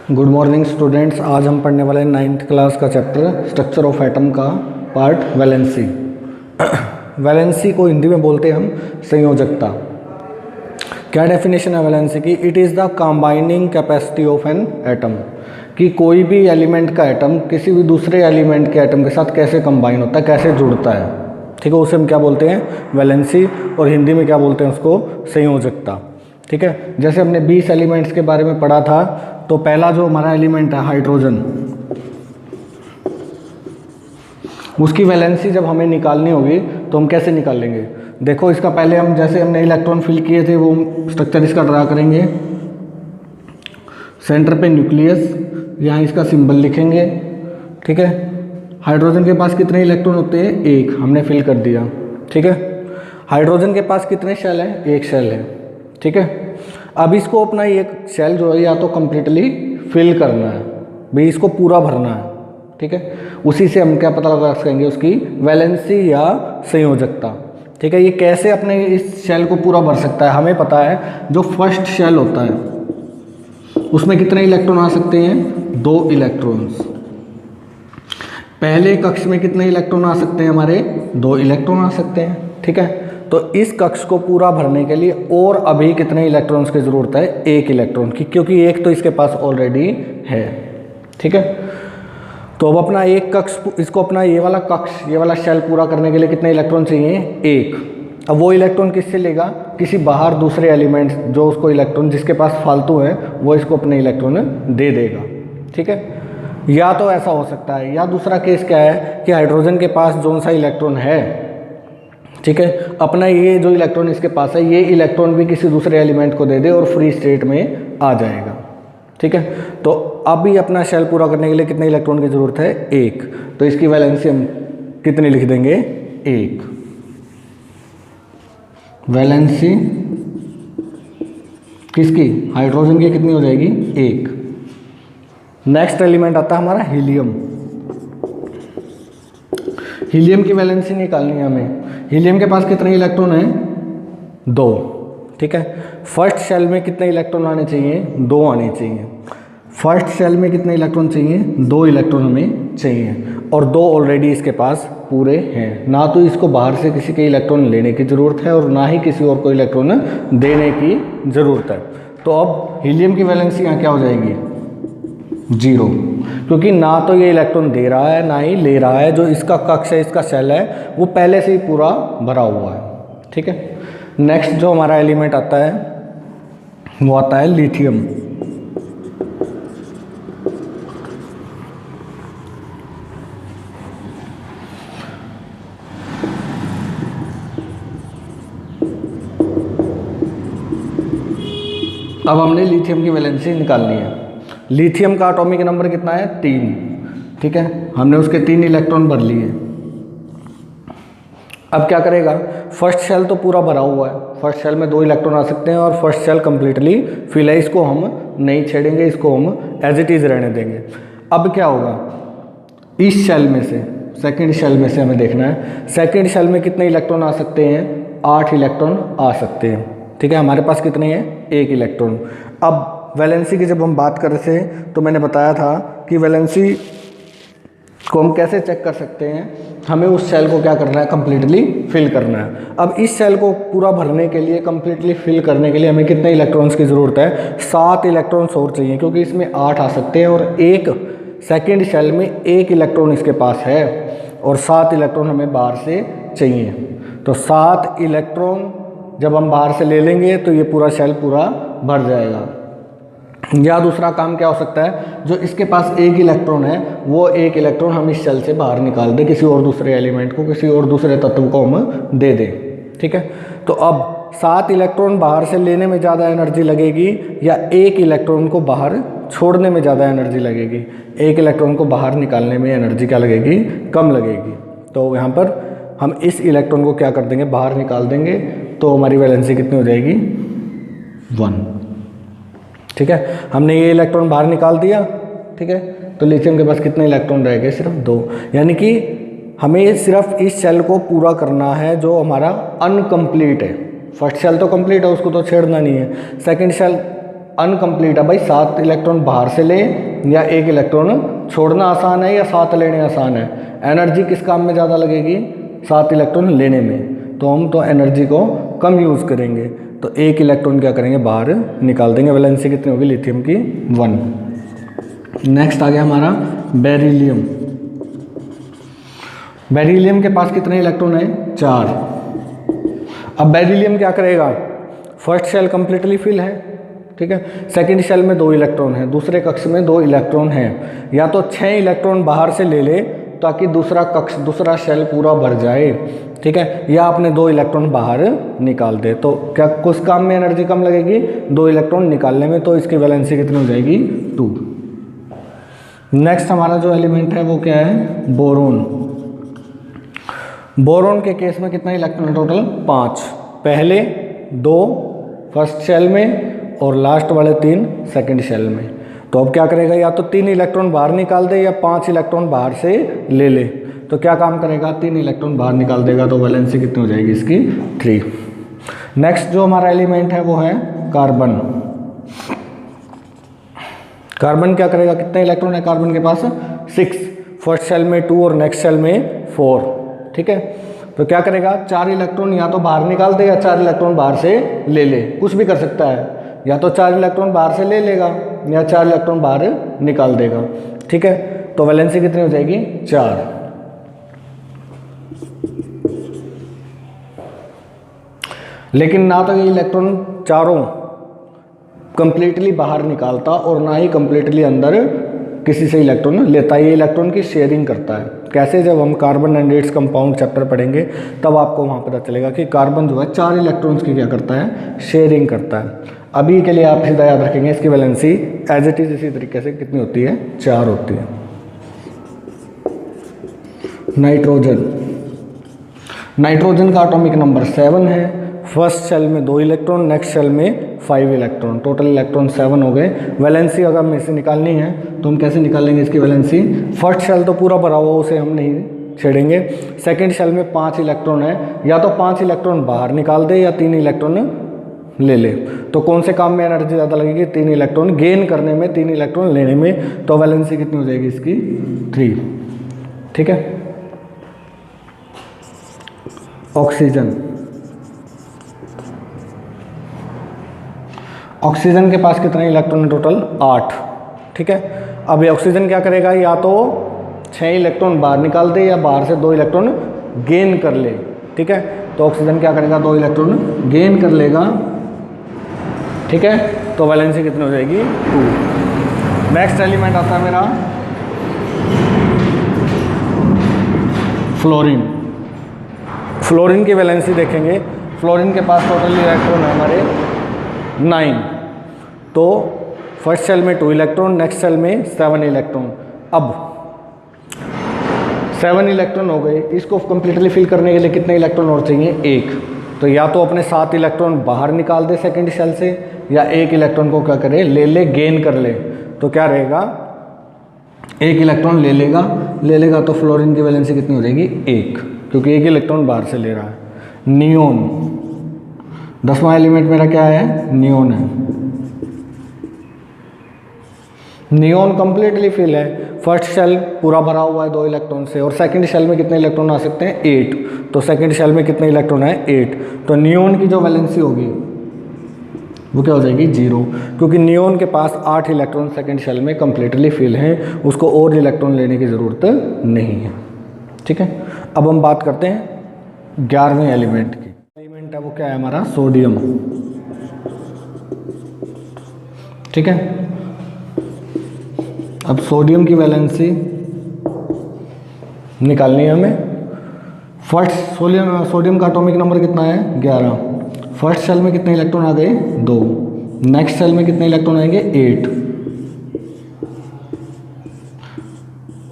Good morning students. आज हम पढ़ने वाले हैं 9th क्लास का चैप्टर स्ट्रक्चर ऑफ एटम का पार्ट वैलेंसी। वैलेंसी को हिंदी में बोलते हैं हम संयोजकता। क्या डेफिनेशन है वैलेंसी की? It is the combining capacity of an atom, कि कोई भी एलिमेंट का एटम किसी भी दूसरे एलिमेंट के एटम के साथ कैसे कंबाइन होता है, कैसे जुड़ता है। ठीक है, उसे हम क्या बोलते हैं? वैलेंसी। और हिंदी में क्या बोलते हैं उसको? संयोजकता। ठीक है, जैसे हमने 20 एलिमेंट्स के बारे में पढ़ा था, तो पहला जो हमारा एलिमेंट है हाइड्रोजन, उसकी वैलेंसी जब हमें निकालनी होगी तो हम कैसे निकालेंगे? देखो, इसका पहले हम जैसे हमने इलेक्ट्रॉन फिल किए थे वो स्ट्रक्चर इसका ड्रा करेंगे। सेंटर पे न्यूक्लियस, यहाँ इसका सिंबल लिखेंगे। ठीक है, हाइड्रोजन के पास कितने इलेक्ट्रॉन होते हैं? एक, हमने फिल कर दिया। ठीक है, हाइड्रोजन के पास कितने शेल हैं? एक शेल है। ठीक है, अब इसको अपना एक शेल जो है या तो कम्प्लीटली फिल करना है, भाई इसको पूरा भरना है। ठीक है, उसी से हम क्या पता लगा सकेंगे? उसकी वैलेंसी या संयोजकता। ठीक है, ये कैसे अपने इस शेल को पूरा भर सकता है? हमें पता है जो फर्स्ट शेल होता है उसमें कितने इलेक्ट्रॉन आ सकते हैं? 2 इलेक्ट्रॉन्स। पहले कक्ष में कितने इलेक्ट्रॉन आ सकते हैं? हमारे 2 इलेक्ट्रॉन आ सकते हैं। ठीक है, तो इस कक्ष को पूरा भरने के लिए और अभी कितने इलेक्ट्रॉन्स की ज़रूरत है? 1 इलेक्ट्रॉन की, क्योंकि एक तो इसके पास ऑलरेडी है। ठीक है, तो अब अपना एक कक्ष, इसको अपना ये वाला कक्ष, ये वाला शेल पूरा करने के लिए कितने इलेक्ट्रॉन चाहिए? 1। अब वो इलेक्ट्रॉन किससे लेगा? किसी बाहर दूसरे एलिमेंट जो उसको इलेक्ट्रॉन, जिसके पास फालतू है, वो इसको अपने इलेक्ट्रॉन दे देगा। ठीक है, या तो ऐसा हो सकता है, या दूसरा केस क्या है कि हाइड्रोजन के पास जो सा इलेक्ट्रॉन है, ठीक है, अपना ये जो इलेक्ट्रॉन इसके पास है, ये इलेक्ट्रॉन भी किसी दूसरे एलिमेंट को दे दे और फ्री स्टेट में आ जाएगा। ठीक है, तो अभी अपना शेल पूरा करने के लिए कितने इलेक्ट्रॉन की ज़रूरत है? 1। तो इसकी वैलेंसी हम कितनी लिख देंगे? 1। वैलेंसी किसकी? हाइड्रोजन की कितनी हो जाएगी? 1। नेक्स्ट एलिमेंट आता है हमारा हीलियम। हीलियम की वैलेंसी निकालनी है हमें। हीलियम के पास कितने इलेक्ट्रॉन हैं? 2। ठीक है, फर्स्ट शेल में कितने इलेक्ट्रॉन आने चाहिए? 2 आने चाहिए। फर्स्ट शेल में कितने इलेक्ट्रॉन चाहिए? 2 इलेक्ट्रॉन हमें चाहिए, और 2 ऑलरेडी इसके पास पूरे हैं। ना तो इसको बाहर से किसी के इलेक्ट्रॉन लेने की ज़रूरत है और ना ही किसी और को इलेक्ट्रॉन देने की ज़रूरत है। तो अब हीलियम की वैलेंसी यहाँ क्या हो जाएगी? 0, क्योंकि ना तो ये इलेक्ट्रॉन दे रहा है ना ही ले रहा है। जो इसका कक्ष है, इसका शेल है, वो पहले से ही पूरा भरा हुआ है। ठीक है, नेक्स्ट जो हमारा एलिमेंट आता है वो आता है लिथियम। अब हमने लिथियम की वैलेंसी निकालनी है। लिथियम का एटॉमिक नंबर कितना है? 3। ठीक है, हमने उसके 3 इलेक्ट्रॉन भर लिए। अब क्या करेगा? फर्स्ट शेल तो पूरा भरा हुआ है, फर्स्ट शेल में 2 इलेक्ट्रॉन आ सकते हैं और फर्स्ट शेल कंप्लीटली फिल है। इसको हम नहीं छेड़ेंगे, इसको हम एज इट इज़ रहने देंगे। अब क्या होगा? इस शेल में से, सेकंड शेल में से हमें देखना है, सेकंड शेल में कितने इलेक्ट्रॉन आ सकते हैं? 8 इलेक्ट्रॉन आ सकते हैं। ठीक है, हमारे पास कितने हैं? 1 इलेक्ट्रॉन। अब वैलेंसी की जब हम बात कर रहे थे तो मैंने बताया था कि वैलेंसी को हम कैसे चेक कर सकते हैं? हमें उस शेल को क्या करना है? कंप्लीटली फिल करना है। अब इस शेल को पूरा भरने के लिए, कंप्लीटली फिल करने के लिए हमें कितने इलेक्ट्रॉन्स की ज़रूरत है? 7 इलेक्ट्रॉन्स और चाहिए, क्योंकि इसमें 8 आ सकते हैं और एक सेकेंड शेल में 1 इलेक्ट्रॉन इसके पास है और 7 इलेक्ट्रॉन हमें बाहर से चाहिए। तो 7 इलेक्ट्रॉन जब हम बाहर से ले लेंगे तो ये पूरा शेल पूरा भर जाएगा। या दूसरा काम क्या हो सकता है? जो इसके पास 1 इलेक्ट्रॉन है, वो 1 इलेक्ट्रॉन हम इस शेल से बाहर निकाल दें, किसी और दूसरे एलिमेंट को, किसी और दूसरे तत्व को हम दे दें। ठीक है, तो अब 7 इलेक्ट्रॉन बाहर से लेने में ज़्यादा एनर्जी लगेगी या 1 इलेक्ट्रॉन को बाहर छोड़ने में ज़्यादा एनर्जी लगेगी? 1 इलेक्ट्रॉन को बाहर निकालने में एनर्जी क्या लगेगी? कम लगेगी। तो यहाँ पर हम इस इलेक्ट्रॉन को क्या कर देंगे? बाहर निकाल देंगे। तो हमारी वैलेंसी कितनी हो जाएगी? 1। ठीक है, हमने ये इलेक्ट्रॉन बाहर निकाल दिया। ठीक है, तो लिथियम के पास कितने इलेक्ट्रॉन रह गए? सिर्फ 2। यानी कि हमें सिर्फ इस शेल को पूरा करना है जो हमारा अनकम्प्लीट है। फर्स्ट शेल तो कंप्लीट है, उसको तो छेड़ना नहीं है। सेकंड शेल अनकम्प्लीट है भाई, 7 इलेक्ट्रॉन बाहर से ले या 1 इलेक्ट्रॉन छोड़ना आसान है या 7 लेने आसान है? एनर्जी किस काम में ज़्यादा लगेगी? 7 इलेक्ट्रॉन लेने में। तो हम तो एनर्जी को कम यूज़ करेंगे, तो 1 इलेक्ट्रॉन क्या करेंगे, बाहर निकाल देंगे। वैलेंसी कितनी होगी लिथियम की? 1। नेक्स्ट आ गया हमारा बेरिलियम। बेरिलियम के पास कितने इलेक्ट्रॉन है? 4। अब बेरिलियम क्या करेगा? फर्स्ट शेल कंप्लीटली फिल है, ठीक है। सेकंड शेल में 2 इलेक्ट्रॉन है, दूसरे कक्ष में 2 इलेक्ट्रॉन है। या तो 6 इलेक्ट्रॉन बाहर से ले ले ताकि दूसरा कक्ष, दूसरा शेल पूरा भर जाए, ठीक है, या आपने 2 इलेक्ट्रॉन बाहर निकाल दे। तो क्या कुछ काम में एनर्जी कम लगेगी? 2 इलेक्ट्रॉन निकालने में। तो इसकी वैलेंसी कितनी हो जाएगी? 2। नेक्स्ट हमारा जो एलिमेंट है वो क्या है? बोरोन। बोरोन के केस में कितना इलेक्ट्रॉन है टोटल? 5। पहले 2 फर्स्ट शेल में और लास्ट वाले 3 सेकंड शेल में। तो अब क्या करेगा? या तो 3 इलेक्ट्रॉन बाहर निकाल दे या 5 इलेक्ट्रॉन बाहर से ले ले। तो क्या काम करेगा? 3 इलेक्ट्रॉन बाहर निकाल देगा। तो वैलेंसी कितनी हो जाएगी इसकी? 3। नेक्स्ट जो हमारा एलिमेंट है वो है कार्बन। कार्बन क्या करेगा? कितने इलेक्ट्रॉन है कार्बन के पास? 6। फर्स्ट शेल में 2 और नेक्स्ट शेल में 4, ठीक है। तो क्या करेगा? 4 इलेक्ट्रॉन या तो बाहर निकाल दे या 4 इलेक्ट्रॉन बाहर से ले ले। कुछ भी कर सकता है, या तो 4 इलेक्ट्रॉन बाहर से ले लेगा या 4 इलेक्ट्रॉन बाहर निकाल देगा, ठीक है। तो वैलेंसी कितनी हो जाएगी? 4। लेकिन ना तो ये इलेक्ट्रॉन चारों कंप्लीटली बाहर निकालता और ना ही कंप्लीटली अंदर किसी से इलेक्ट्रॉन लेता। ये इलेक्ट्रॉन की शेयरिंग करता है। कैसे? जब हम carbon and its compound chapter पढ़ेंगे तब आपको वहाँ पता चलेगा कि कार्बन जो है 4 इलेक्ट्रॉन्स की क्या करता है? शेयरिंग करता है। अभी के लिए आप सीधा याद रखेंगे इसकी वैलेंसी एज इट इज इसी तरीके से कितनी होती है? 4 होती है। नाइट्रोजन। नाइट्रोजन का एटॉमिक नंबर 7 है। फर्स्ट शेल में 2 इलेक्ट्रॉन, नेक्स्ट शेल में 5 इलेक्ट्रॉन, टोटल इलेक्ट्रॉन 7 हो गए। वैलेंसी अगर हमें इसे निकालनी है तो हम कैसे निकालेंगे इसकी वैलेंसी? फर्स्ट शेल तो पूरा भरा हुआ, उसे हम नहीं छेड़ेंगे। सेकंड शेल में 5 इलेक्ट्रॉन है, या तो 5 इलेक्ट्रॉन बाहर निकाल दे या 3 इलेक्ट्रॉन ले ले। तो कौन से काम में एनर्जी ज़्यादा लगेगी? 3 इलेक्ट्रॉन गेन करने में, 3 इलेक्ट्रॉन लेने में। तो वैलेंसी कितनी हो जाएगी इसकी? 3, ठीक है। ऑक्सीजन। ऑक्सीजन के पास कितने इलेक्ट्रॉन है टोटल? 8, ठीक है। अब ये ऑक्सीजन क्या करेगा? या तो 6 इलेक्ट्रॉन बाहर निकाल दे या बाहर से 2 इलेक्ट्रॉन गेन कर ले, ठीक है। तो ऑक्सीजन क्या करेगा? 2 इलेक्ट्रॉन गेन कर लेगा, ठीक है। तो वैलेंसी कितनी हो जाएगी? 2। नेक्स्ट एलिमेंट आता है मेरा फ्लोरीन। फ्लोरीन की वैलेंसी देखेंगे। फ्लोरीन के पास टोटल इलेक्ट्रॉन है हमारे 9। तो फर्स्ट शेल में 2 इलेक्ट्रॉन, नेक्स्ट शेल में 7 इलेक्ट्रॉन। अब 7 इलेक्ट्रॉन हो गए, इसको कंप्लीटली फिल करने के लिए कितने इलेक्ट्रॉन और चाहिए? 1। तो या तो अपने 7 इलेक्ट्रॉन बाहर निकाल दे सेकंड शेल से, या 1 इलेक्ट्रॉन को क्या करे? ले ले, गेन कर ले। तो क्या रहेगा? 1 इलेक्ट्रॉन ले लेगा। तो फ्लोरीन की वैलेंसी कितनी हो जाएगी? 1, क्योंकि 1 इलेक्ट्रॉन बाहर से ले रहा है। नियोन। 10वां एलिमेंट मेरा क्या है? नियोन है। नियोन कंप्लीटली फिल है। फर्स्ट शेल पूरा भरा हुआ है 2 इलेक्ट्रॉन से, और सेकंड शेल में कितने इलेक्ट्रॉन आ सकते हैं? 8। तो सेकंड शेल में कितने इलेक्ट्रॉन है? 8। तो नियोन की जो वैलेंसी होगी वो क्या हो जाएगी? 0, क्योंकि नियोन के पास 8 इलेक्ट्रॉन सेकंड शेल में कंप्लीटली फिल हैं, उसको और इलेक्ट्रॉन लेने की ज़रूरत नहीं है, ठीक है। अब हम बात करते हैं 11वें एलिमेंट की। एलिमेंट है वो क्या है हमारा? सोडियम, ठीक है। अब सोडियम की वैलेंसी निकालनी है हमें। फर्स्ट सोडियम का एटॉमिक नंबर कितना है? 11। फर्स्ट शेल में कितने इलेक्ट्रॉन आ गए? 2। नेक्स्ट शेल में कितने इलेक्ट्रॉन आएंगे? 8।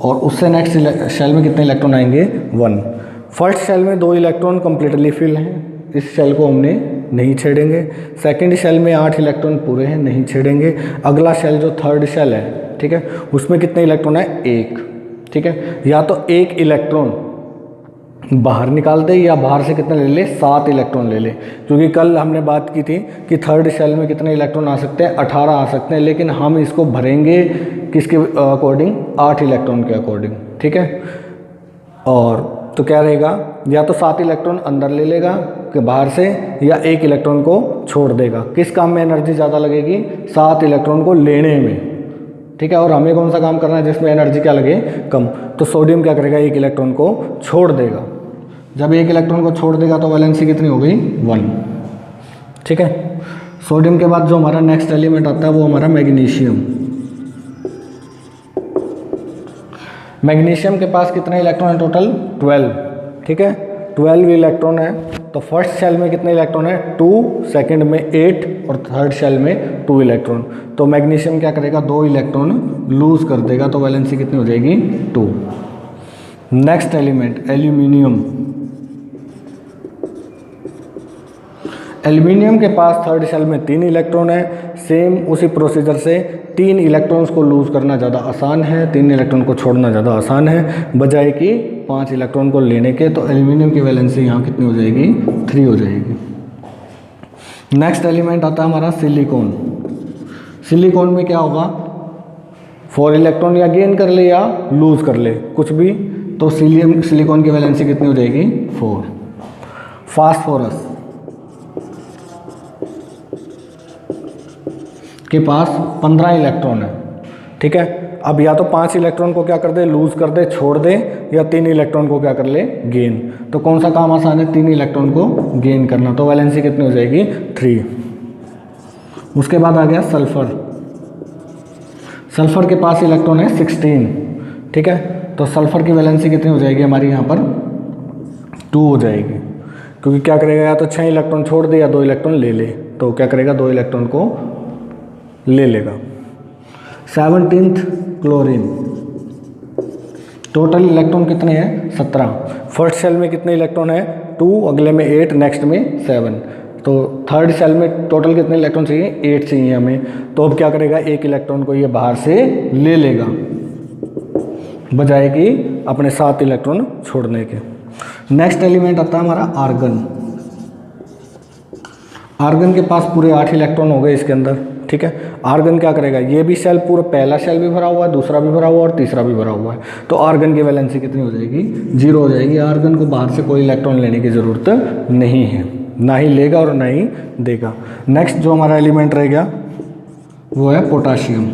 और उससे नेक्स्ट शेल में कितने इलेक्ट्रॉन आएंगे? 1। फर्स्ट शेल में 2 इलेक्ट्रॉन कंप्लीटली फिल हैं, इस शेल को हमने नहीं छेड़ेंगे। सेकंड शेल में 8 इलेक्ट्रॉन पूरे हैं, नहीं छेड़ेंगे। अगला शेल जो थर्ड शेल है, ठीक है, उसमें कितने इलेक्ट्रॉन है? 1, ठीक है। या तो 1 इलेक्ट्रॉन बाहर निकाल दे या बाहर से कितने ले ले, 7 इलेक्ट्रॉन ले ले। क्योंकि कल हमने बात की थी कि थर्ड शेल में कितने इलेक्ट्रॉन आ सकते हैं, 18 आ सकते हैं, लेकिन हम इसको भरेंगे किसके अकॉर्डिंग, 8 इलेक्ट्रॉन के अकॉर्डिंग, ठीक है। और तो क्या रहेगा, या तो 7 इलेक्ट्रॉन अंदर ले लेगा कि बाहर से, या 1 इलेक्ट्रॉन को छोड़ देगा। किस काम में एनर्जी ज़्यादा लगेगी, 7 इलेक्ट्रॉन को लेने में, ठीक है। और हमें कौन सा काम करना है जिसमें एनर्जी क्या लगे, कम। तो सोडियम क्या करेगा, 1 इलेक्ट्रॉन को छोड़ देगा। जब 1 इलेक्ट्रॉन को छोड़ देगा तो वैलेंसी कितनी हो गई, 1, ठीक है। सोडियम के बाद जो हमारा नेक्स्ट एलिमेंट आता है वो हमारा मैग्नीशियम। मैग्नीशियम के पास कितने इलेक्ट्रॉन है, टोटल 12, ठीक है। 12 इलेक्ट्रॉन है। तो फर्स्ट शेल में कितने इलेक्ट्रॉन है, 2, सेकंड में 8 और थर्ड शेल में 2 इलेक्ट्रॉन। तो मैग्नीशियम क्या करेगा, 2 इलेक्ट्रॉन लूज कर देगा, तो वैलेंसी कितनी हो जाएगी, 2। Next element aluminium. एल्यूमिनियम के पास थर्ड शेल में 3 इलेक्ट्रॉन है। सेम उसी प्रोसीजर से 3 इलेक्ट्रॉन्स को लूज करना ज़्यादा आसान है, 3 इलेक्ट्रॉन को छोड़ना ज़्यादा आसान है, बजाय कि 5 इलेक्ट्रॉन को लेने के। तो एल्यूमिनियम की वैलेंसी यहाँ कितनी हो जाएगी, 3 हो जाएगी। नेक्स्ट एलिमेंट आता है हमारा सिलिकॉन। सिलिकॉन में क्या होगा, 4 इलेक्ट्रॉन या गेन कर ले या लूज कर ले, कुछ भी। तो सिलिकॉन की वैलेंसी कितनी हो जाएगी, 4। फास्फोरस के पास 15 इलेक्ट्रॉन है, ठीक है। अब या तो 5 इलेक्ट्रॉन को क्या कर दे, लूज कर दे, छोड़ दे, या 3 इलेक्ट्रॉन को क्या कर ले, गेन। तो कौन सा काम आसान है, 3 इलेक्ट्रॉन को गेन करना। तो वैलेंसी कितनी हो जाएगी, 3। उसके बाद आ गया सल्फर। सल्फर के पास इलेक्ट्रॉन है 16, ठीक है। तो सल्फर की वैलेंसी कितनी हो जाएगी हमारी यहाँ पर, 2 हो जाएगी। क्योंकि क्या करेगा, या तो 6 इलेक्ट्रॉन छोड़ दे या 2 इलेक्ट्रॉन ले ले। तो क्या करेगा, 2 इलेक्ट्रॉन को ले लेगा। 17th chlorine. टोटल इलेक्ट्रॉन कितने हैं, 17। फर्स्ट शेल में कितने इलेक्ट्रॉन है, 2, अगले में 8, नेक्स्ट में 7। तो थर्ड शेल में टोटल कितने इलेक्ट्रॉन चाहिए, 8 चाहिए हमें। तो अब क्या करेगा, 1 इलेक्ट्रॉन को ये बाहर से ले लेगा, बजाय कि अपने 7 इलेक्ट्रॉन छोड़ने के। नेक्स्ट एलिमेंट आता है हमारा आर्गन। आर्गन के पास पूरे 8 इलेक्ट्रॉन हो गए इसके अंदर, ठीक है। आर्गन क्या करेगा, ये भी शेल पूरा, पहला शेल भी भरा हुआ है, दूसरा भी भरा हुआ है और तीसरा भी भरा हुआ है। तो आर्गन की वैलेंसी कितनी हो जाएगी, 0 हो जाएगी। आर्गन को बाहर से कोई इलेक्ट्रॉन लेने की ज़रूरत नहीं है, ना ही लेगा और ना ही देगा। नेक्स्ट जो हमारा एलिमेंट रह गया वो है पोटाशियम।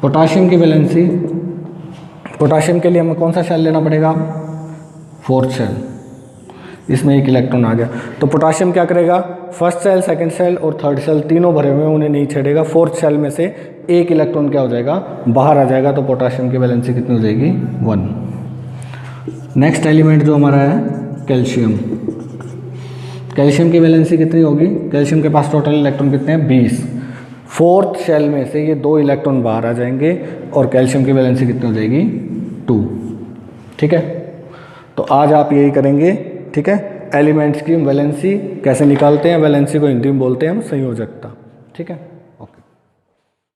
पोटाशियम की वैलेंसी, पोटाशियम के लिए हमें कौन सा शेल लेना पड़ेगा, 4th शेल। इसमें 1 इलेक्ट्रॉन आ गया। तो पोटाशियम क्या करेगा, फर्स्ट सेल, सेकंड सेल और थर्ड सेल तीनों भरे हुए हैं, उन्हें नहीं छेड़ेगा। 4th सेल में से 1 इलेक्ट्रॉन क्या हो जाएगा, बाहर आ जाएगा। तो पोटाशियम की वैलेंसी कितनी हो जाएगी, 1। नेक्स्ट एलिमेंट जो हमारा है कैल्शियम। कैल्शियम की वैलेंसी कितनी होगी, कैल्शियम के पास टोटल इलेक्ट्रॉन कितने हैं, 20। 4th शेल में से ये 2 इलेक्ट्रॉन बाहर आ जाएंगे और कैल्शियम की वैलेंसी कितनी हो जाएगी, 2, ठीक है। तो आज आप यही करेंगे, ठीक है। एलिमेंट्स की वैलेंसी कैसे निकालते हैं, वैलेंसी को हिंदी में बोलते हैं हम संयोजकता, ठीक है।